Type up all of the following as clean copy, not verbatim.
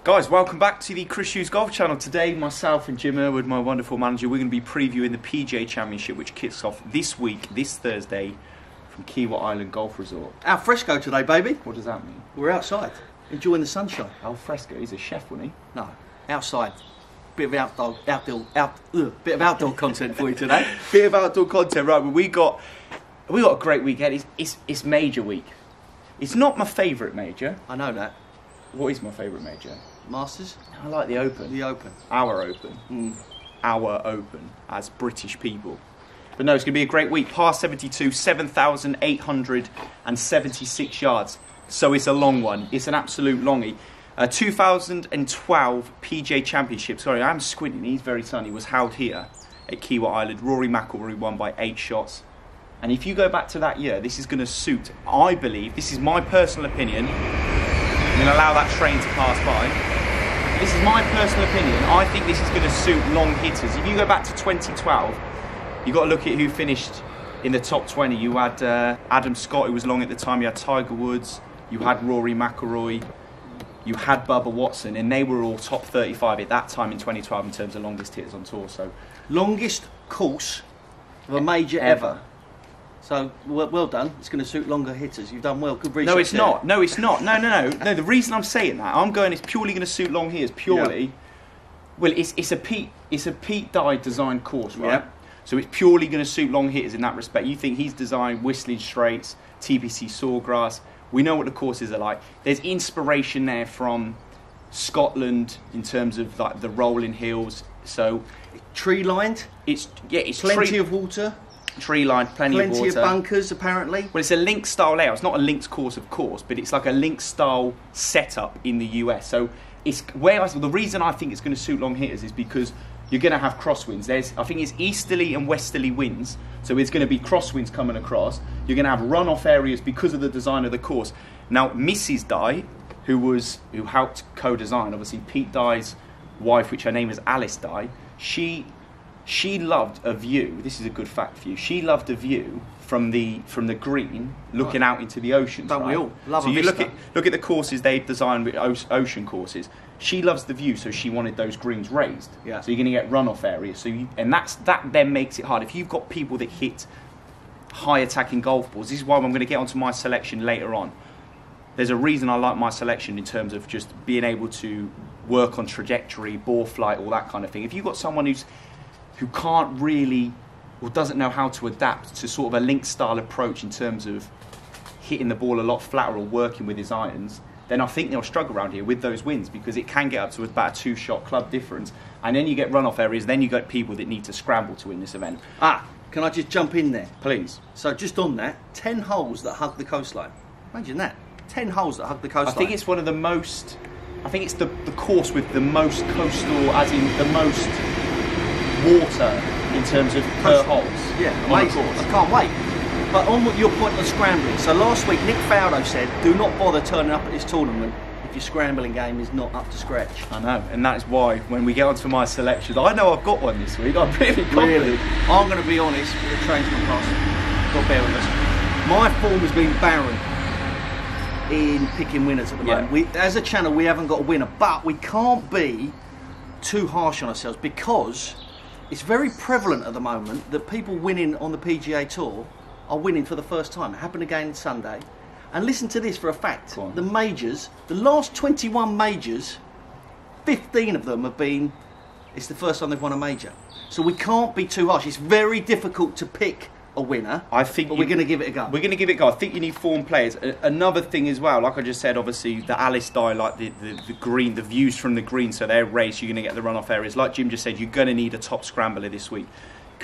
Guys, welcome back to the Chris Hughes Golf Channel. Today, myself and Jim Irwood, my wonderful manager, we're going to be previewing the PGA Championship, which kicks off this week, this Thursday, from Kiawah Island Golf Resort. Al fresco today, baby. What does that mean? We're outside, enjoying the sunshine. Al fresco? He's a chef, wasn't he? No, outside. Bit of outdoor content for you today. Bit of outdoor content, right? But we got a great weekend. It's major week. It's not my favourite major. I know that. What is my favourite major? Masters? I like the Open. The Open. Our Open. Our Open as British people. But no, it's going to be a great week. Par 72, 7,876 yards. So it's a long one. It's an absolute longie. 2012 PGA Championship. Sorry, I'm squinting. He's very sunny. Was held here at Kiawah Island. Rory McIlroy won by 8 shots. And if you go back to that year, this is going to suit, I believe, this is my personal opinion. I'm going to allow that train to pass by. This is my personal opinion. I think this is going to suit long hitters. If you go back to 2012, you've got to look at who finished in the top 20. You had Adam Scott, who was long at the time. You had Tiger Woods. You had Rory McIlroy. You had Bubba Watson. And they were all top 35 at that time in 2012 in terms of longest hitters on tour. So, longest course of a major ever. So, well done. It's going to suit longer hitters. You've done well. Good research. No, it's not. No, it's not. No. The reason I'm saying that, it's purely going to suit long hitters. Purely. Yeah. Well, it's a Pete Dye designed course, right? Yeah. So it's purely going to suit long hitters in that respect. You think he's designed Whistling Straits, TPC Sawgrass. We know what the courses are like. There's inspiration there from Scotland in terms of like the rolling hills. So tree lined. It's plenty of water. Tree lined, plenty of water. Plenty of bunkers, apparently. Well, it's a links style layout. It's not a links course, of course, but it's like a links style setup in the US. So it's the reason I think it's going to suit long hitters is because you're going to have crosswinds. I think it's easterly and westerly winds, so it's going to be crosswinds coming across. You're going to have runoff areas because of the design of the course. Now, Mrs. Dye, who helped co-design, obviously Pete Dye's wife, which her name is Alice Dye, she loved a view. This is a good fact for you. She loved a view from the green, looking out into the ocean. Don't we all love? So you look at the courses they've designed with ocean courses. She loves the view, so she wanted those greens raised. Yeah. So you're going to get runoff areas. That then makes it hard. If you've got people that hit high attacking golf balls, this is why I'm going to get onto my selection later on. There's a reason I like my selection in terms of just being able to work on trajectory, ball flight, all that kind of thing. If you've got someone who can't really, or doesn't know how to adapt to sort of a link style approach in terms of hitting the ball a lot flatter or working with his irons, then I think they'll struggle around here with those wins because it can get up to about a 2-shot club difference. And then you get runoff areas, then you get people that need to scramble to win this event. Can I just jump in there? Please. So just on that, 10 holes that hug the coastline. Imagine that. 10 holes that hug the coastline. I think it's one of the most, I think it's the course with the most coastal, as in the most water in terms of per holes. Yeah, amazing. I can't wait. But on your point on scrambling, so last week Nick Faldo said, do not bother turning up at this tournament if your scrambling game is not up to scratch. I know, and that is why when we get onto my selections, I know I've got one this week. I'm really confident. Really? I'm going to be honest, with the train's gone past. Got to bear with us. My form has been barren in picking winners at the moment. As a channel, we haven't got a winner, but we can't be too harsh on ourselves because it's very prevalent at the moment that people winning on the PGA Tour are winning for the first time. It happened again Sunday. And listen to this for a fact. The majors, the last 21 majors, 15 of them have been, it's the first time they've won a major. So we can't be too harsh. It's very difficult to pick a winner, but we're going to give it a go. We're going to give it a go. I think you need form players. Another thing as well, like I just said, obviously the Alice Dye, like the green, the views from the green, so they're raised, you're going to get the runoff areas. Like Jim just said, you're going to need a top scrambler this week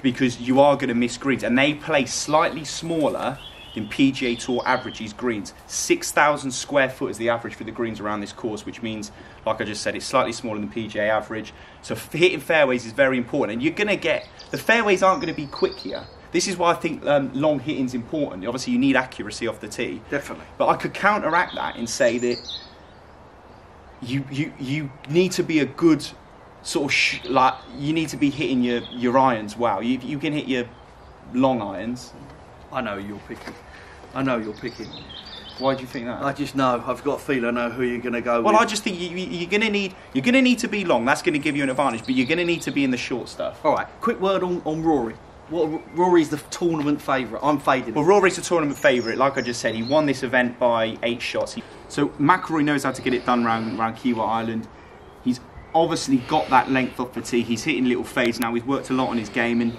because you are going to miss greens, and they play slightly smaller than PGA Tour averages greens. 6,000 square foot is the average for the greens around this course, which means, like I just said, it's slightly smaller than PGA average. So hitting fairways is very important, and you're going to get, the fairways aren't going to be quick here. This is why I think long hitting is important. Obviously, you need accuracy off the tee. Definitely. But I could counteract that and say that you need to be a good sort of you need to be hitting your irons well. You can hit your long irons. I know you're picking. Why do you think that? I just know. I've got a feeling I know who you're going to go with. Well, I just think you're going to need to be long. That's going to give you an advantage, but you're going to need to be in the short stuff. All right, quick word on Rory. Rory's the tournament favourite. I'm fading. Well, Rory's the tournament favourite. Like I just said, he won this event by 8 shots. So McIlroy knows how to get it done around Kiawah Island. He's obviously got that length off the tee. He's hitting little fades now. He's worked a lot on his game, and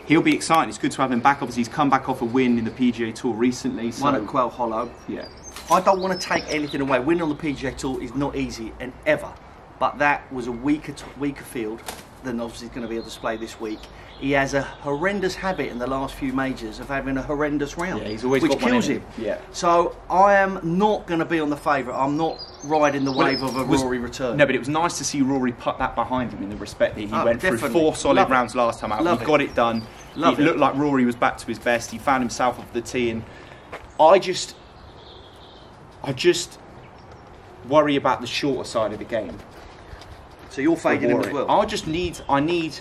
he'll be excited. It's good to have him back. Obviously, he's come back off a win in the PGA Tour recently. So. Won at Quail Hollow. Yeah. I don't want to take anything away. Winning on the PGA Tour is not easy, and ever. But that was a weaker field than obviously going to be on display this week. He has a horrendous habit in the last few majors of having a horrendous round, yeah, he's always which got one kills in him. Yeah. So I am not going to be on the favourite. I'm not riding the wave of a Rory return. No, but it was nice to see Rory put that behind him in the respect that he went through definitely. 4 solid rounds last time out. He got it done. It looked like Rory was back to his best. He found himself off the tee, and I just worry about the shorter side of the game. So you're fading him as well. I need.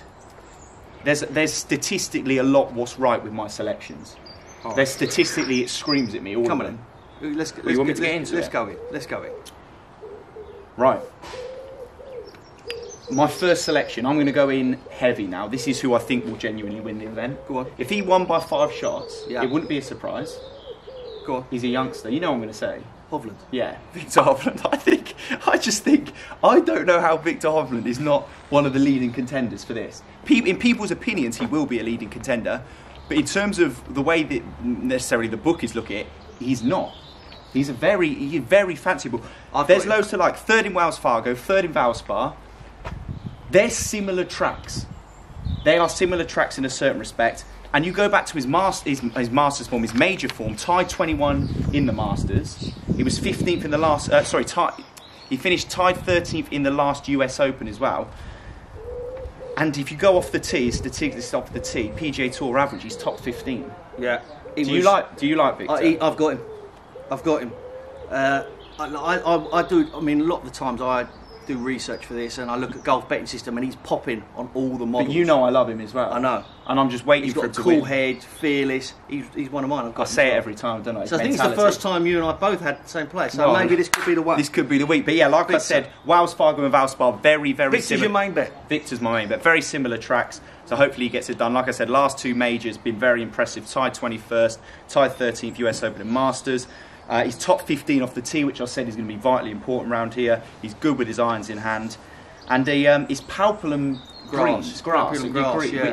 There's statistically a lot what's right with my selections. Oh. There's statistically it screams at me. All Come of on, them. let's get into it. Let's go in. Let's go in. Right. My first selection, I'm going to go in heavy now. This is who I think will genuinely win the event. Go on. If he won by 5 shots, it wouldn't be a surprise. Go on. He's a youngster. You know what I'm going to say. Hovland. Yeah, Victor Hovland. I don't know how Victor Hovland is not one of the leading contenders for this. In people's opinions, he will be a leading contender, but in terms of the way that necessarily the book is looking at it, he's not. He's very fanciable. There's loads to like. 3rd in Wells Fargo, 3rd in Valspar. They're similar tracks. They are similar tracks in a certain respect. And you go back to his Masters form, his major form, tied 21 in the Masters. He was 15th in the last. He finished tied 13th in the last US Open as well. And if you go off the tee, statistics off the tee, PGA Tour average, he's top 15. Yeah. Do you like Victor? I've got him. I do. I mean, a lot of the times I do research for this, and I look at golf betting system, and he's popping on all the models. But you know I love him as well. I know. And I'm just waiting for him to win. He's got a cool head, fearless. He's one of mine. I say it every time, don't I? So I think it's the first time you and I both had the same place. So maybe this could be the one. This could be the week. But yeah, like I said, Wells Fargo and Valspar, very, very Victor's similar. your main bet. Victor's my main bet. Very similar tracks. So hopefully he gets it done. Like I said, last 2 majors, been very impressive. Tied 21st, tied 13th US Open and Masters. He's top 15 off the tee, which I said is going to be vitally important around here. He's good with his irons in hand. And his Palpulum grass, yeah.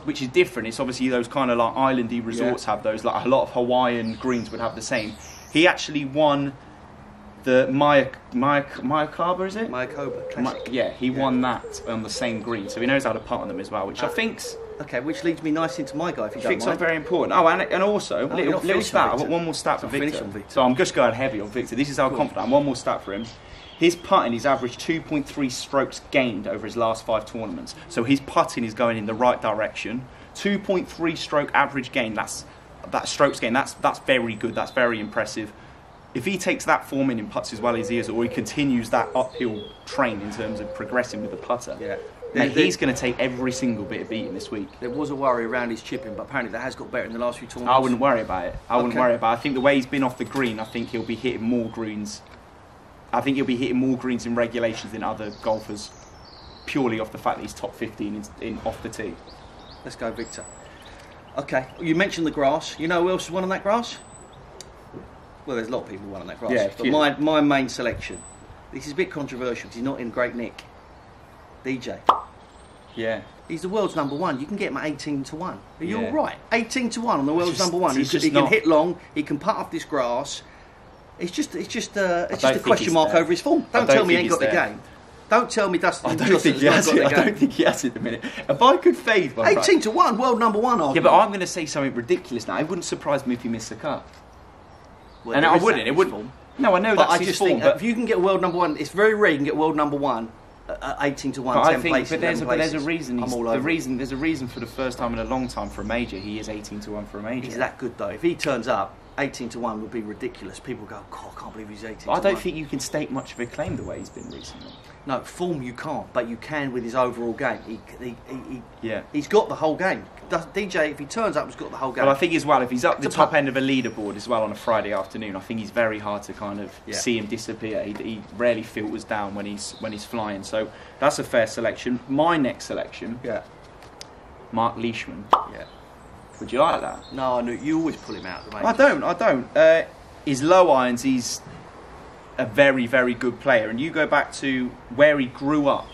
which is different. It's obviously those kind of like islandy resorts have those. Like a lot of Hawaiian greens would have the same. He actually won the Mayakoba, is it? Mayakoba. He won that on the same green, so he knows how to putt on them as well, which I think's... Okay, which leads me nice into my guy, if you don't mind. I think very important. Oh, and also, little stat, I've got one more stat for Victor. So I'm just going heavy on Victor. This is how confident I am. One more stat for him. His putting, he's averaged 2.3 strokes gained over his last 5 tournaments. So his putting is going in the right direction. 2.3 stroke average gain, that strokes gain, that's very good, that's very impressive. If he takes that form in and puts as well as he is, or he continues that uphill train in terms of progressing with the putter, he's going to take every single bit of beating this week. There was a worry around his chipping, but apparently that has got better in the last few tournaments. I wouldn't worry about it. I think the way he's been off the green, I think he'll be hitting more greens. I think he'll be hitting more greens in regulations than other golfers, purely off the fact that he's top 15 in off the tee. Let's go, Victor. Okay, you mentioned the grass. You know who else has won on that grass? Well, there's a lot of people who won on that grass. Yeah, but my main selection, this is a bit controversial because he's not in great nick. DJ. Yeah. He's the world's number 1. You can get him at 18 to 1. Are you all right? 18 to 1 on the world's number 1. He can hit long. He can putt off this grass. It's just a question mark over his form. Don't tell me he ain't got the game. Don't tell me Dustin Johnson's not got the game. I don't think he has it at the minute. If I could fade one, 18 to 1, world number 1. Yeah, but I'm going to say something ridiculous now. It wouldn't surprise me if he missed the cut. Well, and I wouldn't. It wouldn't. No, I know that's his form. But if you can get world number 1, it's very rare you can get world number 1 at 18 to 1. But there's a reason. There's a reason for the first time in a long time for a major. He is 18 to 1 for a major. He's that good though. If he turns up, 18 to 1 would be ridiculous. People go, God, I can't believe he's 18 to I don't 1. think you can stake much of a claim the way he's been recently. No, form you can't, but you can with his overall game. He's got the whole game. DJ, if he turns up, he's got the whole game. Well, I think as well, if he's up the top end of a leaderboard as well on a Friday afternoon, I think he's very hard to kind of see him disappear. He rarely filters down when he's flying. So that's a fair selection. My next selection, Mark Leishman. Yeah. Would you like that? No, you always pull him out. I don't. His low irons, he's a very, very good player. And you go back to where he grew up,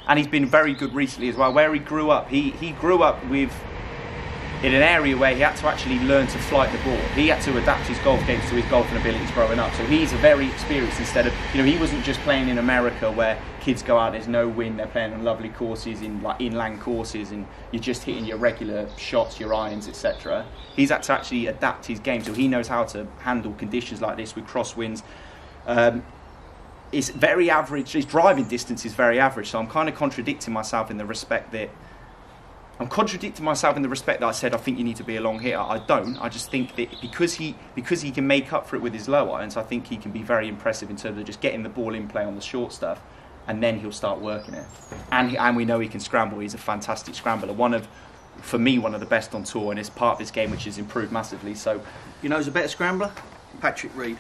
and he's been very good recently as well. Where he grew up, he grew up in an area where he had to actually learn to flight the ball. He had to adapt his golf games to his golfing abilities growing up. So he's a very experienced instead of, he wasn't just playing in America where kids go out, there's no wind, they're playing on lovely courses, in like inland courses, and you're just hitting your regular shots, your irons, etc. He's had to actually adapt his game, so he knows how to handle conditions like this with crosswinds. It's very average. His driving distance is very average, so I'm kind of contradicting myself in the respect that I said I think you need to be a long hitter. I don't. I just think that because he can make up for it with his low irons, I think he can be very impressive in terms of just getting the ball in play on the short stuff, and then he'll start working it. And we know he can scramble. He's a fantastic scrambler. For me, one of the best on tour, and it's part of his game which has improved massively. So, who's a better scrambler? Patrick Reed.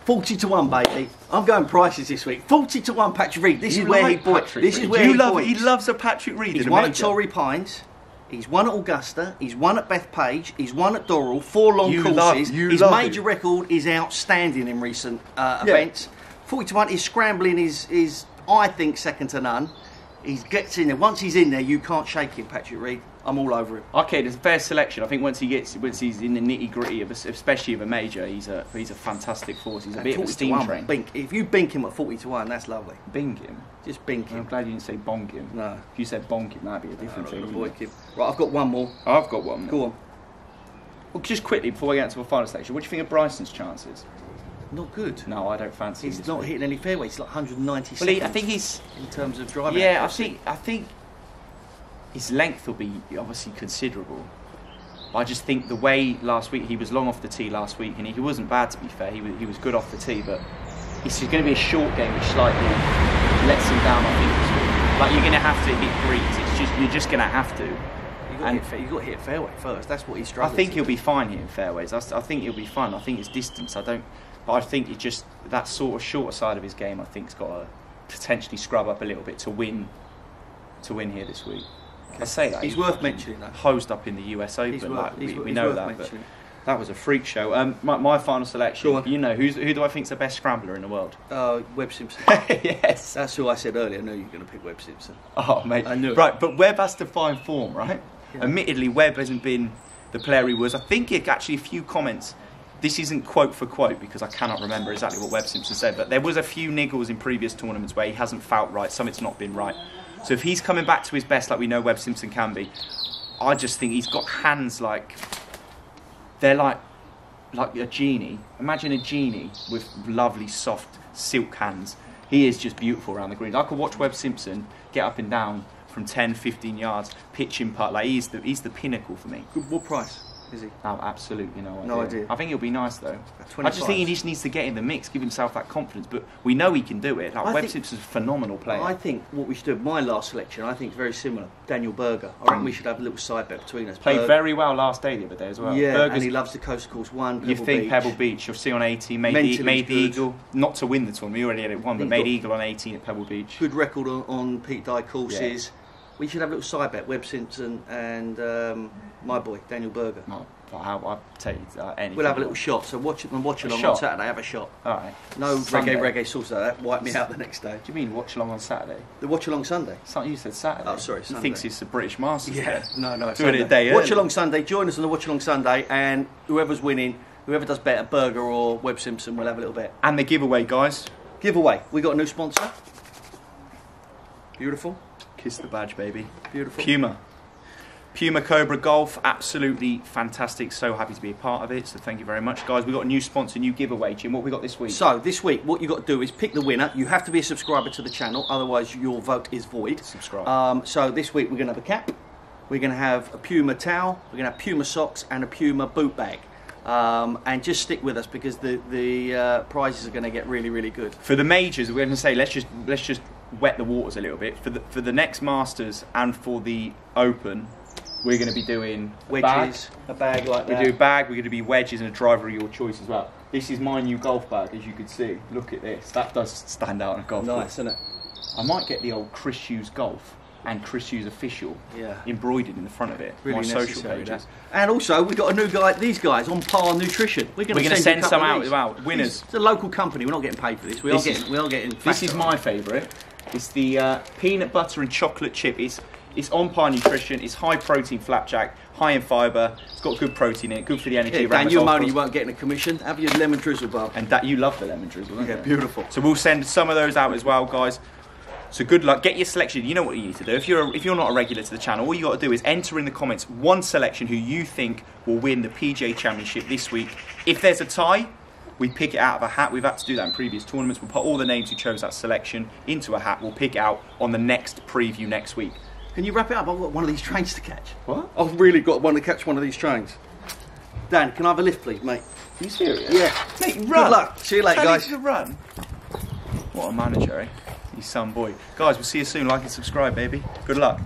40 to 1, baby. I'm going prices this week. 40 to 1, Patrick Reed. This is where he points. He loves a Patrick Reed. He's won at Torrey Pines. He's won at Augusta. He's won at Bethpage. He's won at Doral. 4 long courses. His major record is outstanding in recent events. 40 to 1. His scrambling is, I think, second to none. He gets in there. Once he's in there, you can't shake him, Patrick Reed. I'm all over him. Okay, there's a fair selection. I think once he's in the nitty gritty especially of a major, he's a fantastic force. He's a bit of a steam train. Bink. If you bink him at 40 to 1, that's lovely. Bink him. Just bink him. I'm glad you didn't say bonk him. No. If you said bonk him, that'd be a different thing. Right, I've got one more. I've got one more. Go on. Well, just quickly before we get into the final selection, what do you think of Bryson's chances? Not good. No, I don't fancy. He's not hitting any fairways. He's like 190 seconds. Well, I think he's in terms of driving. Yeah, I think his length will be obviously considerable. I just think the way last week he was long off the tee last week, and he wasn't bad to be fair. He was good off the tee, but it's going to be a short game which slightly lets him down. I think this week. Like you're going to have to hit greens. You're just going to have to. You've got to hit a fairway first. That's what he's struggling. I think he'll be fine hitting fairways. I think he'll be fine. I think it's distance. But I think it just that sort of shorter side of his game. I think's got to potentially scrub up a little bit to win here this week. I say that he's worth mentioning. That hosed up in the US Open. We know that. But that was a freak show. My final selection. Who do I think's the best scrambler in the world? Webb Simpson. Yes, that's who I said earlier. I knew you were going to pick Webb Simpson. Oh mate, I knew it. Right, but Webb has to find form, right? Yeah. Admittedly, Webb hasn't been the player he was. I think actually a few comments. This isn't quote for quote because I cannot remember exactly what Webb Simpson said, but there was a few niggles in previous tournaments where he hasn't felt right, something's not been right. So if he's coming back to his best like we know Webb Simpson can be, I just think he's got hands they're like a genie. Imagine a genie with lovely soft silk hands. He is just beautiful around the greens. I could watch Webb Simpson get up and down from 10, 15 yards, pitch and putt. He's the pinnacle for me. What price is he? Oh, absolutely no idea. No idea. I think he'll be nice though. I just think he just needs to get in the mix, give himself that confidence. But we know he can do it. Webb Simpson's a phenomenal player. I think what we should do, my last selection, I think is very similar. Daniel Berger. I reckon we should have a little side bet between us. Played very well last day the other day as well. Yeah, and he loves the coast course 1. You think Pebble Beach? You'll see on 18. Made the eagle, not to win the tournament. We already had it won, but made eagle on 18 at Pebble Beach. Good record on Pete Dye courses. Yeah. We should have a little side bet. Webb Simpson and my boy Daniel Berger. No. I'll tell you anything. We'll have a little shot. So watch along on Saturday. Have a shot. All right. No reggae sauce like that. Wipe me out the next day. Do you mean watch along on Saturday? The watch along Sunday. Something you said Saturday. Oh, sorry. He thinks it's the British Masters. Yeah. No. Doing it a day Watch along Sunday. Join us on the watch along Sunday, and whoever's winning, whoever does better, Berger or Webb Simpson, we'll have a little bet. And the giveaway, guys. Giveaway. We got a new sponsor. Beautiful. Kiss the badge, baby. Beautiful. Puma Cobra Golf, absolutely fantastic. So happy to be a part of it. So thank you very much, guys. We've got a new sponsor, new giveaway. Jim, what have we got this week? So this week, what you've got to do is pick the winner. You have to be a subscriber to the channel, otherwise your vote is void. Subscribe. So this week we're going to have a cap. We're going to have a Puma towel. We're going to have Puma socks and a Puma boot bag. and just stick with us because the prizes are going to get really, really good. For the majors, we're going to say let's just wet the waters a little bit. For the next Masters and for the Open, we're going to be doing wedges, a bag like that. We do a bag. We're going to be wedges and a driver of your choice as well. This is my new golf bag, as you can see. Look at this. That does stand out in a golf bag. Nice, isn't it? I might get the old Chris Hughes Golf and Chris Hughes Official embroidered in the front of it. Really my social pages. And also, we've got a new guy, these guys, On Par Nutrition. We're going to send some out as well. Winners. It's a local company. We're not getting paid for this. We are getting. This is my favourite. It's the peanut butter and chocolate chip. It's On Par Nutrition. It's high protein flapjack, high in fibre. It's got good protein in it. Good for the energy. Dan, you moaning you weren't getting a commission. Have your lemon drizzle bar. And that you love the lemon drizzle. Don't you? Beautiful. So we'll send some of those out as well, guys. So good luck. Get your selection. You know what you need to do. If you're not a regular to the channel, all you got to do is enter in the comments one selection who you think will win the PGA Championship this week. If there's a tie, we pick it out of a hat. We've had to do that in previous tournaments. We'll put all the names who chose that selection into a hat. We'll pick it out on the next preview next week. Can you wrap it up? I've got one of these trains to catch. What? I've really got one to catch one of these trains. Dan, can I have a lift, please, mate? Are you serious? Yeah. Mate, run. Good luck. See you later, guys. To run. What a manager, eh? He's some boy. Guys, we'll see you soon. Like and subscribe, baby. Good luck.